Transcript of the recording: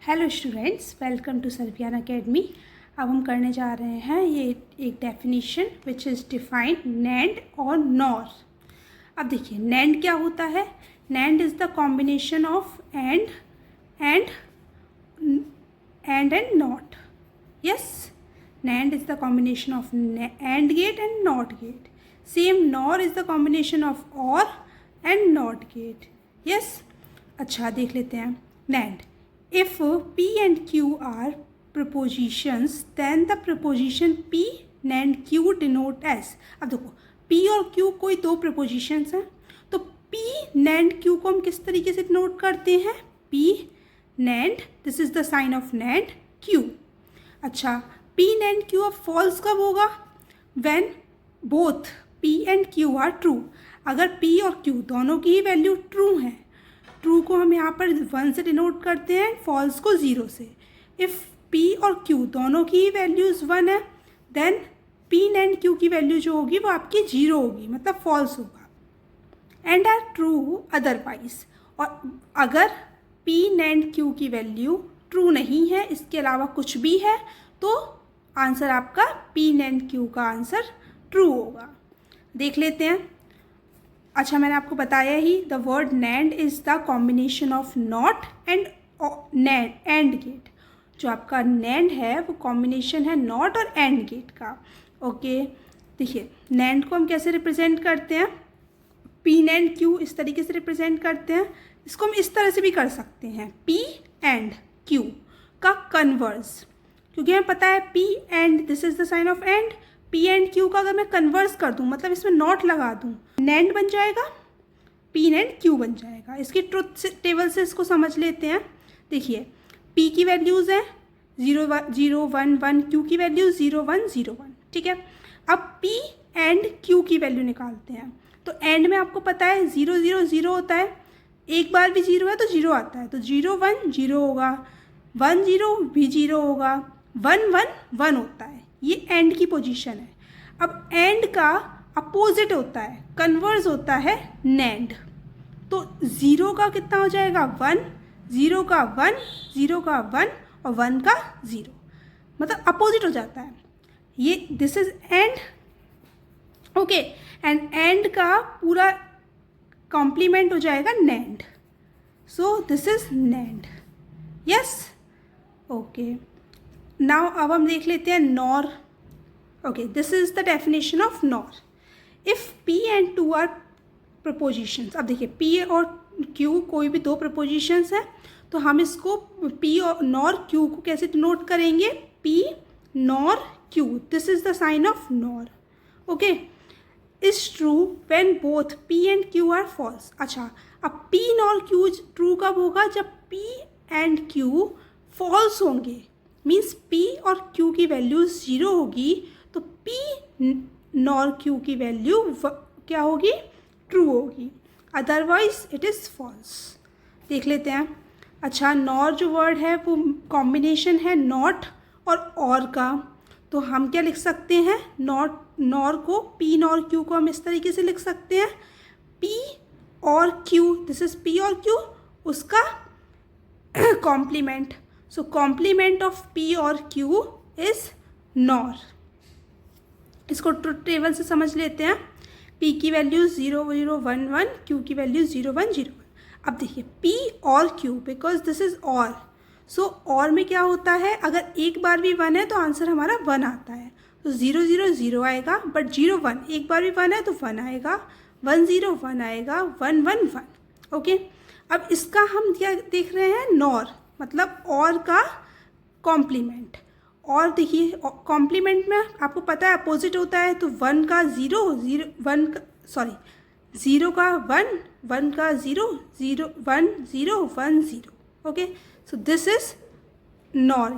Hello students, welcome to Serbian academy. अब हम करने जा रहे हैं ये एक definition which is defined NAND और नॉर। अब देखिए नैंड क्या होता है। NAND is the combination of and not. Yes, NAND is the combination of AND gate and NOT gate. Same NOR is the combination of OR and NOT gate. Yes. अच्छा देख लेते हैं NAND. If P and Q are prepositions, then the preposition P NAND Q denote as. अब देखो P और Q कोई दो prepositions हैं, तो P NAND Q को हम किस तरीके से denote करते हैं? P NAND, this is the sign of NAND Q. अच्छा, P and Q अब फॉल्स कब होगा? When both P and Q are true. अगर P और Q दोनों की ही वैल्यू ट्रू है, ट्रू को हम यहाँ पर 1 से डिनोट करते हैं, फॉल्स को 0 से। इफ़ P और Q दोनों की ही वैल्यूज़ 1 है, देन P and Q की वैल्यू जो होगी वो आपकी 0 होगी, मतलब फॉल्स होगा। एंड आर ट्रू अदरवाइज, और अगर P and Q की वैल्यू ट्रू नहीं है, इसके अलावा कुछ भी है, तो आंसर आपका P NAND Q का आंसर ट्रू होगा। देख लेते हैं। अच्छा, मैंने आपको बताया ही, the word NAND is the combination of not and and gate. जो आपका NAND है वो कॉम्बिनेशन है नॉट और एंड गेट का। ओके, देखिए NAND को हम कैसे रिप्रेजेंट करते हैं? P NAND Q इस तरीके से रिप्रेजेंट करते हैं। इसको हम इस तरह से भी कर सकते हैं, P एंड Q का कन्वर्स, क्योंकि हमें पता है P and this is the sign of and. P and Q का अगर मैं कन्वर्स कर दूँ, मतलब इसमें नॉट लगा दूँ, NAND बन जाएगा, P NAND Q बन जाएगा। इसकी ट्रुथ टेबल से इसको समझ लेते हैं। देखिए P की वैल्यूज़ हैं 0 0 1 1, Q की वैल्यू 0 1 0 1। ठीक है, अब P एंड Q की वैल्यू निकालते हैं। तो एंड में आपको पता है 0 0 0 होता है, एक बार भी 0 है तो 0 आता है, तो 0 1 0 होगा, 1 0 भी 0 होगा, 1 1 1 होता है। ये एंड की पोजीशन है। अब एंड का अपोजिट होता है, कन्वर्स होता है NAND। तो 0 का कितना हो जाएगा? 1, 0 का 1, 0 का 1 और 1 का 0, मतलब अपोजिट हो जाता है। ये this is and. Okay, and and का पूरा कॉम्प्लीमेंट हो जाएगा NAND। So this is NAND। Yes, okay. Now अब हम देख लेते हैं NOR. Okay, this is the definition of NOR. If P and Q are propositions. अब देखिए P और Q कोई भी दो प्रपोजिशंस हैं, तो हम इसको P और नॉर Q को कैसे डिनोट करेंगे? P NOR Q, this is the sign of NOR. Okay, is true when both P and Q are false. अच्छा, अब P नॉर Q ट्रू कब होगा? जब P एंड Q फॉल्स होंगे, मीन्स P और Q की value 0 होगी, तो P नॉर Q की वैल्यू क्या होगी? ट्रू होगी, अदरवाइज इट इज़ फॉल्स। देख लेते हैं। अच्छा, नॉर जो वर्ड है वो कॉम्बिनेशन है नॉट और का, तो हम क्या लिख सकते हैं? नॉर को, P नॉर Q को हम इस तरीके से लिख सकते हैं, P और Q, दिस इज P और Q, उसका complement. So complement of P और Q इज नॉर। इसको ट्रुथ टेबल से समझ लेते हैं। P की वैल्यू 0 0 1 1, Q की वैल्यू 0 1 0 1। अब देखिए P और Q, बिकॉज दिस इज और, सो और में क्या होता है? अगर एक बार भी 1 है तो आंसर हमारा 1 आता है, तो 0 0 0 आएगा, बट 0 1 एक बार भी 1 है तो 1 आएगा, 1 0 1 आएगा, 1 1 1। ओके, अब इसका हम क्या देख रहे हैं? नॉर, मतलब और का कॉम्प्लीमेंट। और देखिए कॉम्प्लीमेंट में आपको पता है अपोजिट होता है, तो 1 का 0 0 1 का 0 का 1 1 का 0 0 1 0 1 0। Okay, so this is nor.